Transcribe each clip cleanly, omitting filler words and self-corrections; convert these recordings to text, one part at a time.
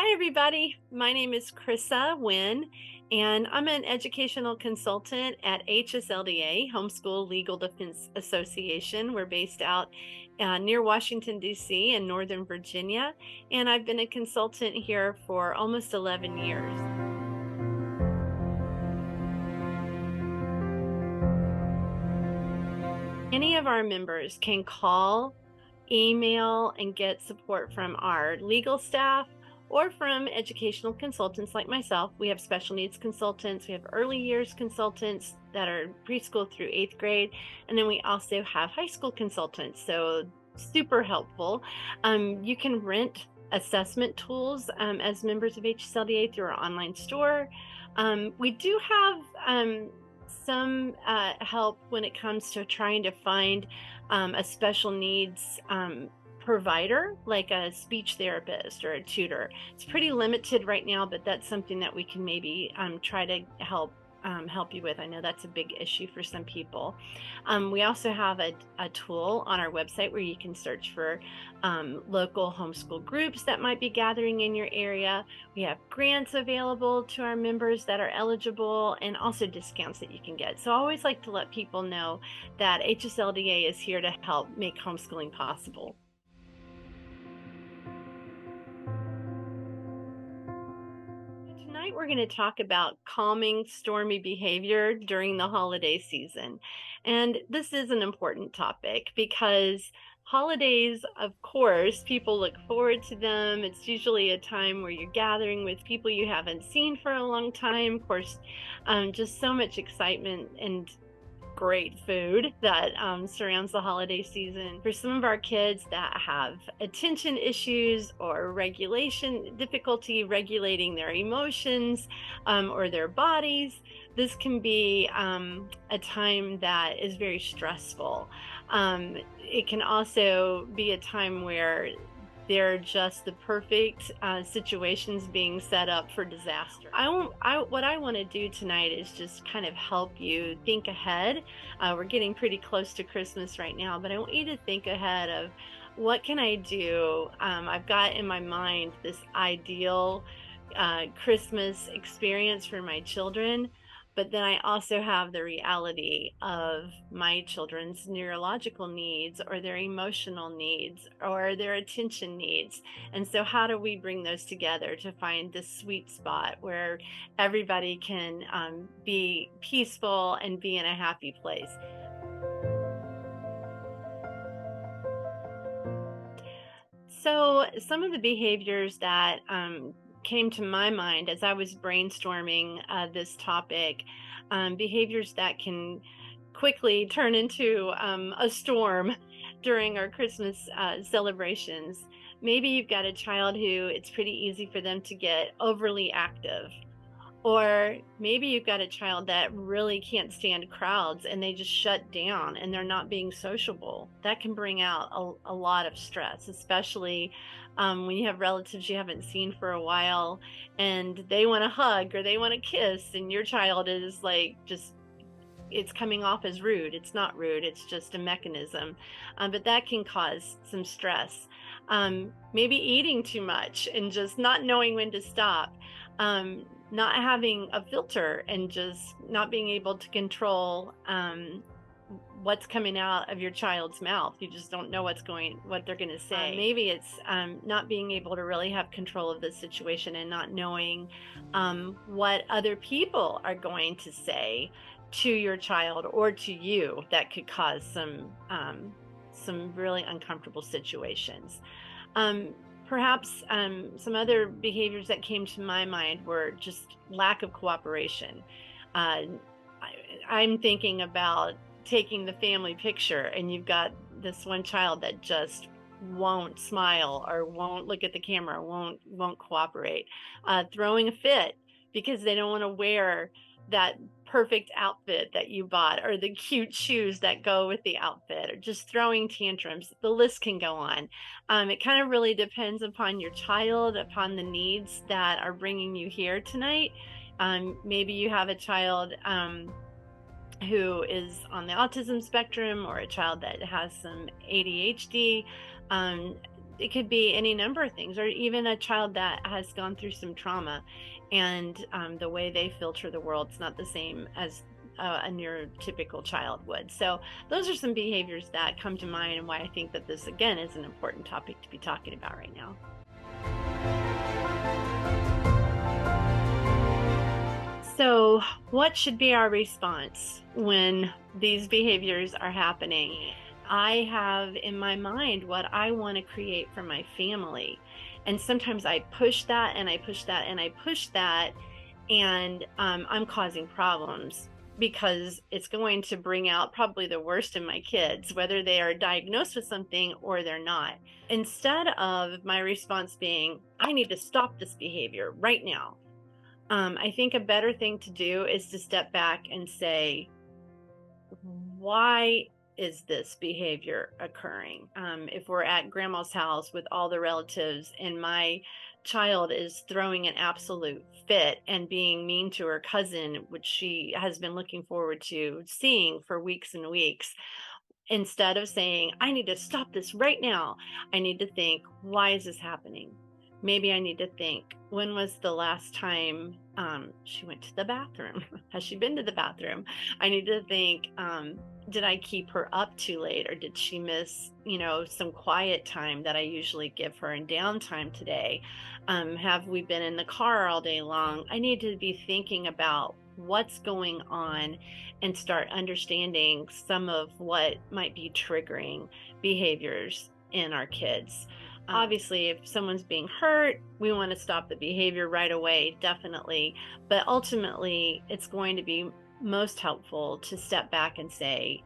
Hi, everybody. My name is Krissa Wynn, and I'm an educational consultant at HSLDA, Homeschool Legal Defense Association. We're based out near Washington, D.C. in Northern Virginia, and I've been a consultant here for almost 11 years. Any of our members can call, email, and get support from our legal staff or from educational consultants like myself. We have special needs consultants, we have early years consultants that are preschool through 8th grade, and then we also have high school consultants, so super helpful. You can rent assessment tools as members of HSLDA through our online store. We do have some help when it comes to trying to find a special needs provider, like a speech therapist or a tutor. It's pretty limited right now, but that's something that we can maybe try to help you with. I know that's a big issue for some people. We also have a tool on our website where you can search for local homeschool groups that might be gathering in your area. We have grants available to our members that are eligible, and also discounts that you can get. So I always like to let people know that HSLDA is here to help make homeschooling possible. Tonight, we're going to talk about calming stormy behavior during the holiday season. And this is an important topic because holidays, of course, people look forward to them. It's usually a time where you're gathering with people you haven't seen for a long time. Of course, just so much excitement and great food that surrounds the holiday season. For some of our kids that have attention issues or difficulty regulating their emotions or their bodies, this can be a time that is very stressful. It can also be a time where they're just the perfect situations being set up for disaster. What I want to do tonight is just kind of help you think ahead. We're getting pretty close to Christmas right now, but I want you to think ahead of what can I do? I've got in my mind this ideal Christmas experience for my children, but then I also have the reality of my children's neurological needs or their emotional needs or their attention needs. And so how do we bring those together to find this sweet spot where everybody can be peaceful and be in a happy place? So some of the behaviors that came to my mind as I was brainstorming this topic, behaviors that can quickly turn into a storm during our Christmas celebrations. Maybe you've got a child who it's pretty easy for them to get overly active. Or maybe you've got a child that really can't stand crowds and they just shut down and they're not being sociable. That can bring out a lot of stress, especially when you have relatives you haven't seen for a while and they want to hug or they want to kiss, and your child is like just it's coming off as rude. It's not rude, it's just a mechanism. But that can cause some stress. Maybe eating too much and just not knowing when to stop. Not having a filter and just not being able to control what's coming out of your child's mouth. You just don't know what they're going to say. Maybe it's not being able to really have control of the situation and not knowing what other people are going to say to your child or to you that could cause some really uncomfortable situations. Perhaps some other behaviors that came to my mind were just lack of cooperation. I'm thinking about taking the family picture and you've got this one child that just won't smile or won't look at the camera, won't cooperate, throwing a fit because they don't want to wear that perfect outfit that you bought or the cute shoes that go with the outfit, or just throwing tantrums. The list can go on. It kind of really depends upon your child, upon the needs that are bringing you here tonight. Maybe you have a child who is on the autism spectrum or a child that has some ADHD. it could be any number of things, or even a child that has gone through some trauma, and the way they filter the world is not the same as a neurotypical child would. So those are some behaviors that come to mind, and why I think that this again is an important topic to be talking about right now. So, what should be our response when these behaviors are happening? I have in my mind what I want to create for my family. And sometimes I push that and I push that and I push that, and I'm causing problems because it's going to bring out probably the worst in my kids, whether they are diagnosed with something or they're not. Instead of my response being, I need to stop this behavior right now, I think a better thing to do is to step back and say, why is this behavior occurring? If we're at grandma's house with all the relatives and my child is throwing an absolute fit and being mean to her cousin, which she has been looking forward to seeing for weeks and weeks, instead of saying, I need to stop this right now, I need to think, why is this happening? Maybe I need to think, when was the last time she went to the bathroom? Has she been to the bathroom? I need to think, did I keep her up too late, or did she miss, some quiet time that I usually give her and downtime today? Have we been in the car all day long? I need to be thinking about what's going on and start understanding some of what might be triggering behaviors in our kids. Obviously, if someone's being hurt, we want to stop the behavior right away, definitely. But ultimately, it's going to be most helpful to step back and say,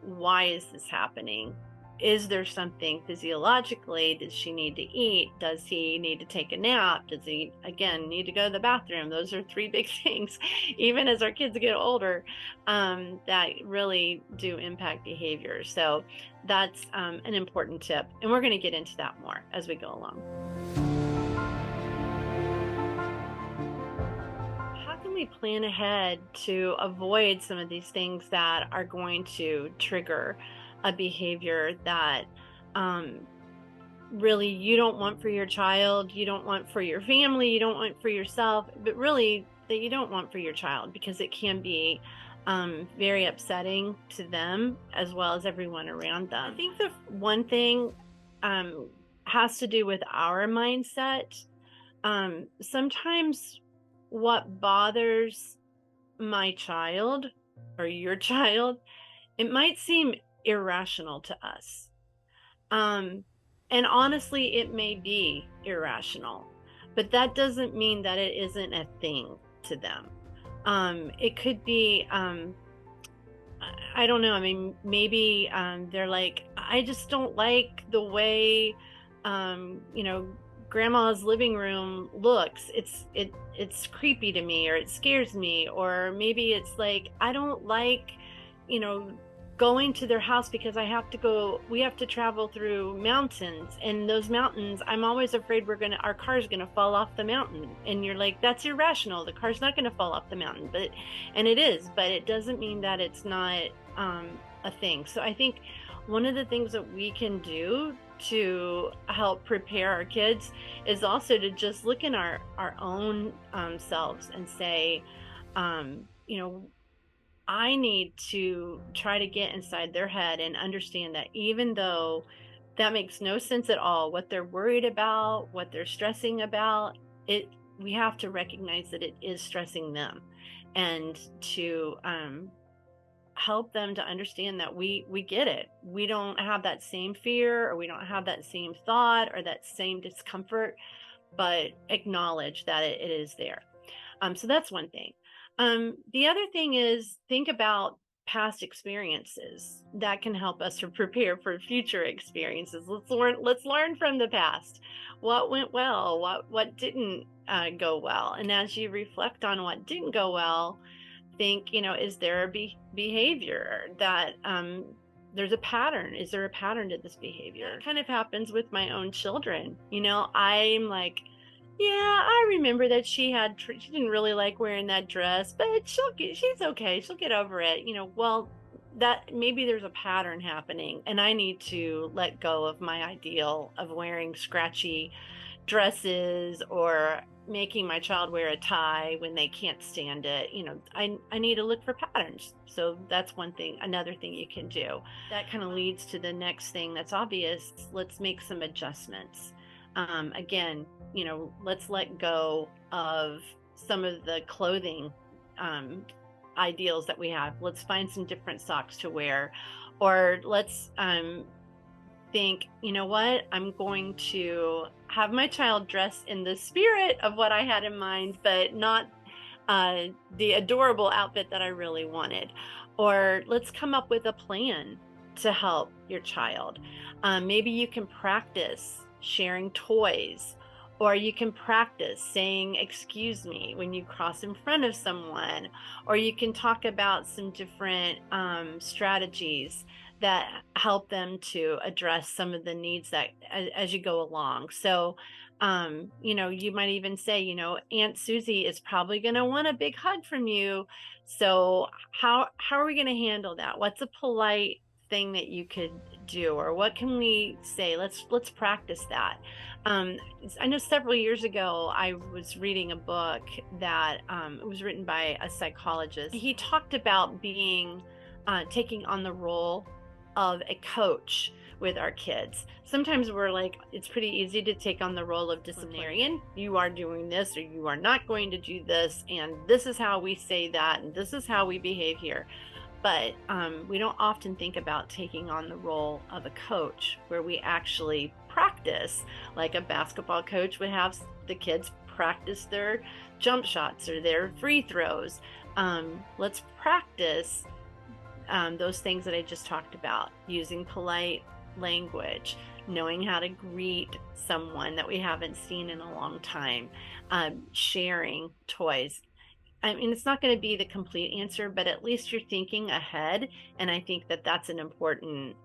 why is this happening? Is there something physiologically? Does she need to eat? Does he need to take a nap? Does he, again, need to go to the bathroom? Those are three big things, even as our kids get older, that really do impact behavior. So that's an important tip. And we're going to get into that more as we go along. How can we plan ahead to avoid some of these things that are going to trigger a behavior that really you don't want for your child, you don't want for your family, you don't want for yourself, but really that you don't want for your child, because it can be very upsetting to them as well as everyone around them. I think the one thing has to do with our mindset. Sometimes what bothers my child or your child, it might seem irrational to us. And honestly, it may be irrational, but that doesn't mean that it isn't a thing to them. It could be, I don't know. I mean, maybe they're like, I just don't like the way, grandma's living room looks. It's creepy to me, or it scares me. Or maybe it's like, I don't like, going to their house because we have to travel through mountains, and those mountains, I'm always afraid our car's gonna fall off the mountain. And you're like, that's irrational. The car's not gonna fall off the mountain, and it is, but it doesn't mean that it's not a thing. So I think one of the things that we can do to help prepare our kids is also to just look in our own selves and say, I need to try to get inside their head and understand that even though that makes no sense at all, what they're worried about, what they're stressing about, we have to recognize that it is stressing them, and to help them to understand that we get it. We don't have that same fear, or we don't have that same thought or that same discomfort, but acknowledge that it is there. So that's one thing. The other thing is, think about past experiences that can help us to prepare for future experiences. Let's learn from the past. What went well? What didn't go well? And as you reflect on what didn't go well, think, is there a behavior that there's a pattern? Is there a pattern to this behavior? It kind of happens with my own children. I'm like, yeah, I remember that she didn't really like wearing that dress, but she's okay. She'll get over it. Well, that maybe there's a pattern happening and I need to let go of my ideal of wearing scratchy dresses or making my child wear a tie when they can't stand it. I need to look for patterns. So that's one thing. Another thing you can do that kind of leads to the next thing that's obvious. Let's make some adjustments. Again, let's let go of some of the clothing ideals that we have. Let's find some different socks to wear, or let's think, you know what, I'm going to have my child dress in the spirit of what I had in mind, but not the adorable outfit that I really wanted. Or let's come up with a plan to help your child. Maybe you can practice sharing toys, or you can practice saying excuse me when you cross in front of someone, or you can talk about some different strategies that help them to address some of the needs that as you go along. So you might even say, Aunt Susie is probably going to want a big hug from you. So how are we going to handle that? What's a polite thing that you could do, or what can we say? Let's practice that. I know several years ago I was reading a book that it was written by a psychologist. He talked about taking on the role of a coach with our kids. Sometimes we're like, it's pretty easy to take on the role of disciplinarian. You are doing this, or you are not going to do this, and this is how we say that, and this is how we behave here. But we don't often think about taking on the role of a coach, where we actually practice, like a basketball coach would have the kids practice their jump shots or their free throws. Let's practice those things that I just talked about, using polite language, knowing how to greet someone that we haven't seen in a long time, sharing toys. I mean, it's not going to be the complete answer, but at least you're thinking ahead. And I think that that's an important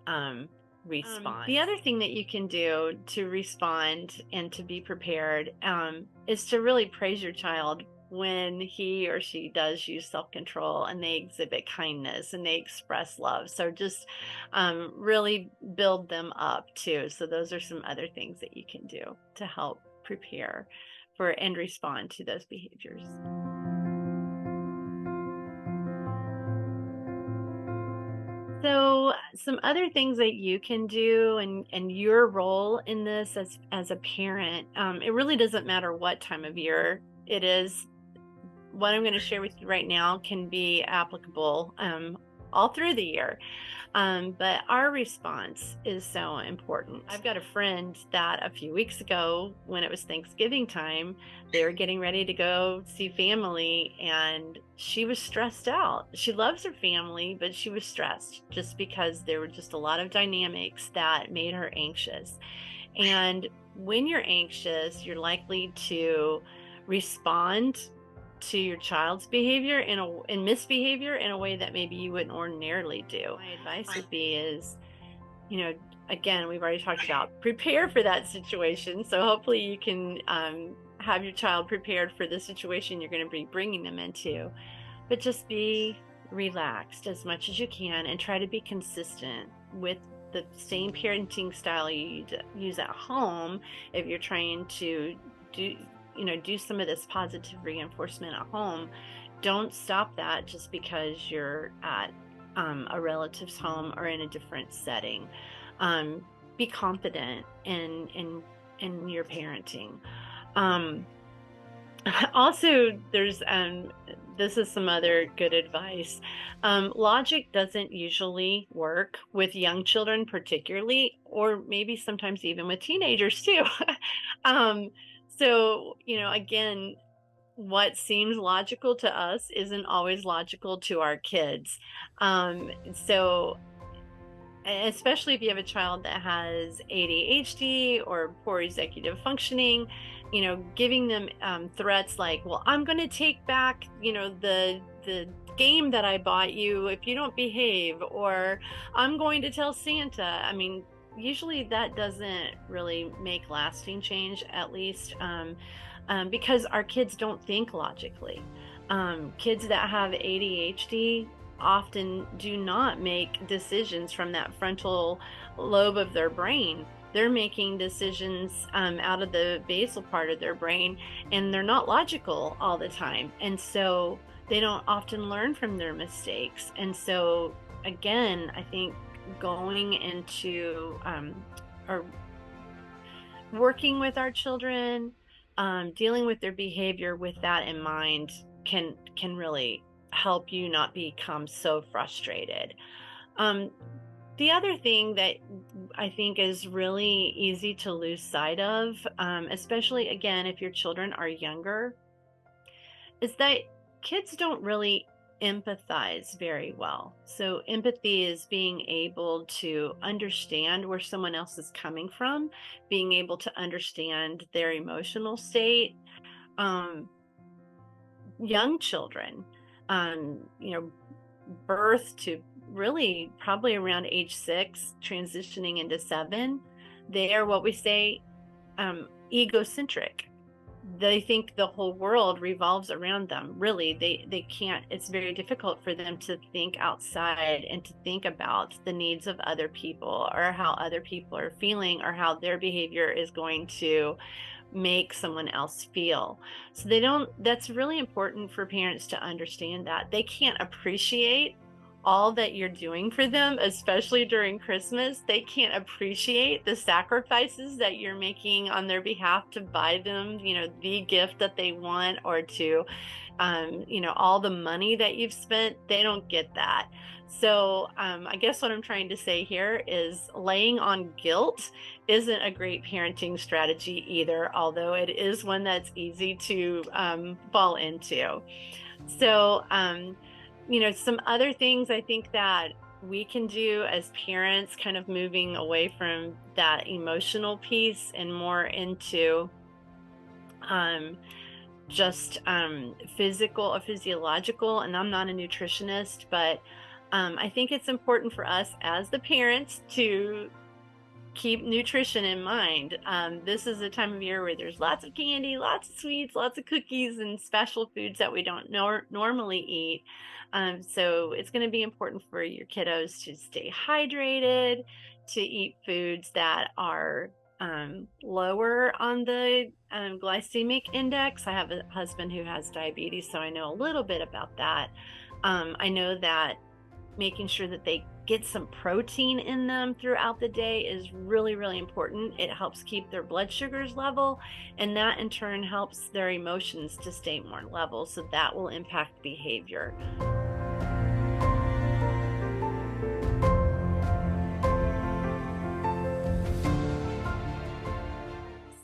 response. The other thing that you can do to respond and to be prepared is to really praise your child when he or she does use self-control and they exhibit kindness and they express love. So just really build them up too. So those are some other things that you can do to help prepare for and respond to those behaviors. So some other things that you can do, and your role in this as a parent, it really doesn't matter what time of year it is. What I'm going to share with you right now can be applicable all through the year. But our response is so important. I've got a friend that a few weeks ago, when it was Thanksgiving time, they were getting ready to go see family, and she was stressed out. She loves her family, but she was stressed just because there were just a lot of dynamics that made her anxious. And when you're anxious, you're likely to respond to your child's behavior and misbehavior in a way that maybe you wouldn't ordinarily do. My advice would be is, again, we've already talked about prepare for that situation. So hopefully you can have your child prepared for the situation you're going to be bringing them into, but just be relaxed as much as you can and try to be consistent with the same parenting style you use at home. If you're trying to do some of this positive reinforcement at home, don't stop that just because you're at a relative's home or in a different setting. Be confident in your parenting. Also, there's this is some other good advice. Logic doesn't usually work with young children particularly, or maybe sometimes even with teenagers too. So, again, what seems logical to us isn't always logical to our kids. So especially if you have a child that has ADHD or poor executive functioning, giving them threats like, well, I'm going to take back, the game that I bought you if you don't behave, or I'm going to tell Santa. I mean, usually that doesn't really make lasting change, at least because our kids don't think logically. Kids that have ADHD often do not make decisions from that frontal lobe of their brain. They're making decisions out of the basal part of their brain, and they're not logical all the time. And so they don't often learn from their mistakes. And so, again, I think going into or working with our children, dealing with their behavior with that in mind can really help you not become so frustrated. Um, the other thing that I think is really easy to lose sight of, especially again if your children are younger, is that kids don't really empathize very well. So, empathy is being able to understand where someone else is coming from, being able to understand their emotional state. Um, Young children, you know, birth to really probably around age 6, transitioning into 7, they are what we say egocentric. They think the whole world revolves around them. Really, they can't. It's very difficult for them to think outside and to think about the needs of other people, or how other people are feeling, or how their behavior is going to make someone else feel. So they don't, that's really important for parents to understand, that they can't appreciate all that you're doing for them, especially during Christmas. They can't appreciate the sacrifices that you're making on their behalf to buy them, the gift that they want, or to, all the money that you've spent. They don't get that. So I guess what I'm trying to say here is laying on guilt isn't a great parenting strategy either, although it is one that's easy to fall into. So, some other things I think that we can do as parents, kind of moving away from that emotional piece and more into just physiological. And I'm not a nutritionist, but I think it's important for us as the parents to keep nutrition in mind. This is a time of year where there's lots of candy, lots of sweets, lots of cookies, and special foods that we don't normally eat. So it's going to be important for your kiddos to stay hydrated, to eat foods that are lower on the glycemic index. I have a husband who has diabetes, so I know a little bit about that. I know that making sure that they get some protein in them throughout the day is really, really important. It helps keep their blood sugars level, and that in turn helps their emotions to stay more level. So that will impact behavior.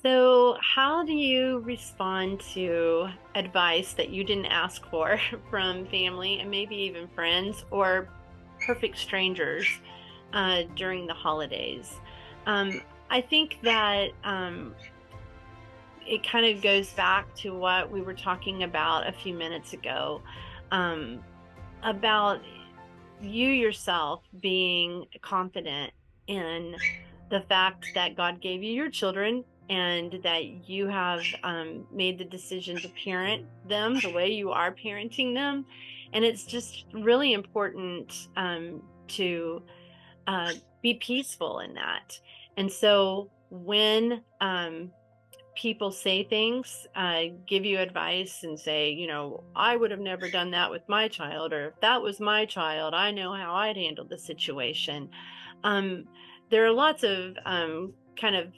So, how do you respond to advice that you didn't ask for from family and maybe even friends or perfect strangers during the holidays? I think that it kind of goes back to what we were talking about a few minutes ago, um, about you yourself being confident in the fact that God gave you your children, and that you have made the decision to parent them the way you are parenting them. And it's just really important to be peaceful in that. And so when people say things, give you advice and say, I would have never done that with my child, or if that was my child, I know how I'd handle the situation. There are lots of kind of,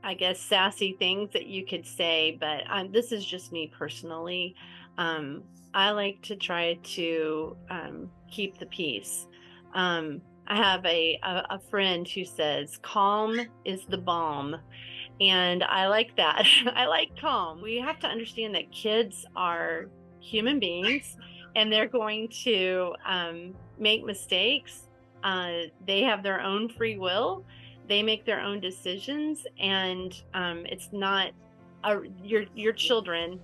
I guess, sassy things that you could say, but this is just me personally. I like to try to keep the peace. I have a friend who says, calm is the balm. And I like that. I like calm. We have to understand that kids are human beings, and they're going to make mistakes. They have their own free will. They make their own decisions, and it's not your children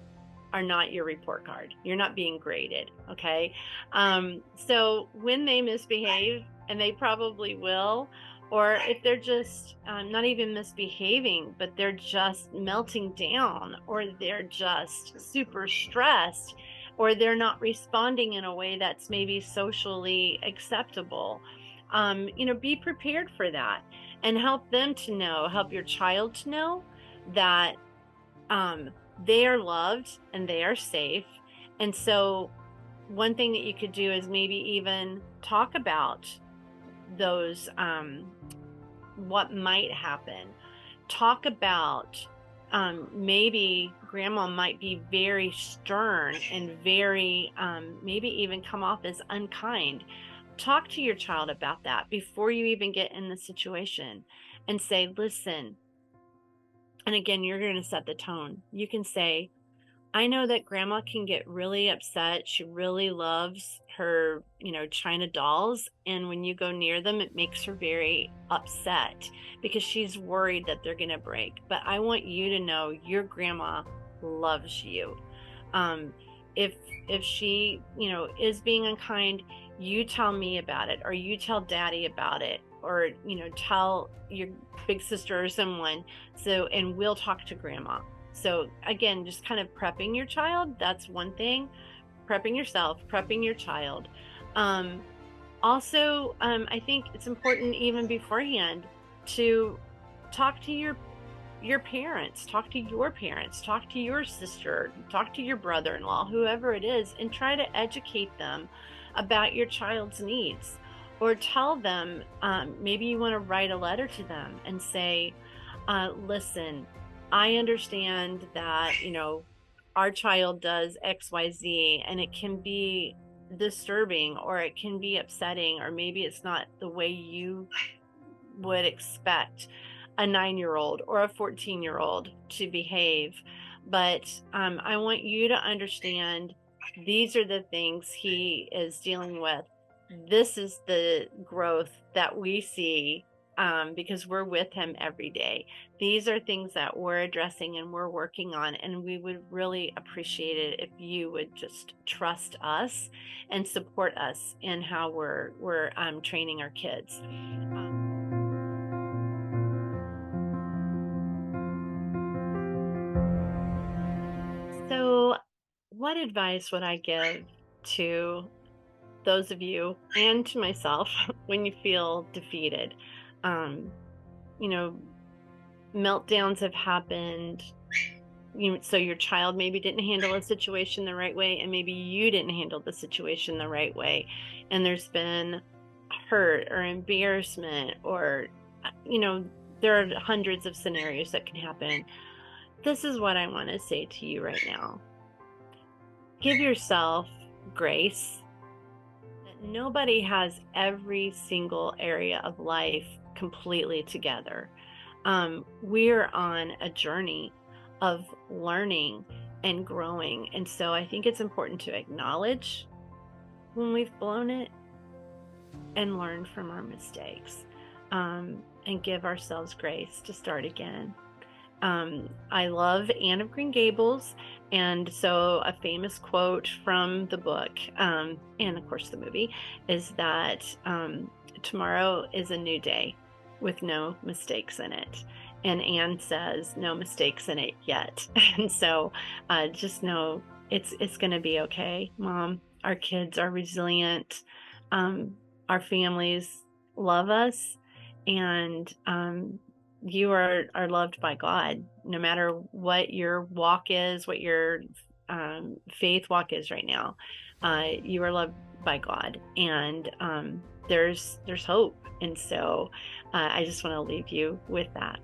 are not your report card. You're not being graded, okay? So when they misbehave, and they probably will, or if they're just not even misbehaving, but they're just melting down, or they're just super stressed, or they're not responding in a way that's maybe socially acceptable. Be prepared for that, and help them to know, help your child to know that um, they are loved and they are safe. And so one thing that you could do is maybe even talk about those, what might happen. Talk about, maybe grandma might be very stern and very, maybe even come off as unkind. Talk to your child about that before you even get in the situation, and say, listen, and again, you're going to set the tone. You can say, I know that grandma can get really upset. She really loves her, China dolls. And when you go near them, it makes her very upset because she's worried that they're going to break. But I want you to know your grandma loves you. Um, if she, is being unkind, you tell me about it, or you tell daddy about it, or, tell your big sister or someone. So, and we'll talk to grandma. So again, just kind of prepping your child. That's one thing. Prepping yourself, prepping your child. Also, I think it's important even beforehand to talk to your parents, talk to your sister, talk to your brother-in-law, whoever it is, and try to educate them about your child's needs. Or tell them, maybe you want to write a letter to them and say, listen, I understand that, our child does XYZ, and it can be disturbing, or it can be upsetting, or maybe it's not the way you would expect a 9-year-old or a 14-year-old to behave. But I want you to understand these are the things he is dealing with. This is the growth that we see, because we're with him every day. These are things that we're addressing and we're working on, and we would really appreciate it if you would just trust us and support us in how we're training our kids. So what advice would I give to those of you, and to myself, when you feel defeated? Um, you know, Meltdowns have happened. So your child maybe didn't handle a situation the right way, and maybe you didn't handle the situation the right way, and there's been hurt or embarrassment, or there are hundreds of scenarios that can happen. This is what I want to say to you right now. Give yourself grace. Nobody has every single area of life completely together. We're on a journey of learning and growing. And so I think it's important to acknowledge when we've blown it and learn from our mistakes, and give ourselves grace to start again. I love Anne of Green Gables, and so a famous quote from the book, and of course the movie, is that tomorrow is a new day with no mistakes in it. And Anne says, no mistakes in it yet. And so just know it's going to be okay, Mom. Our kids are resilient. Our families love us, and you are loved by God, no matter what your walk is, what your faith walk is right now. You are loved by God, and there's hope. And so I just want to leave you with that.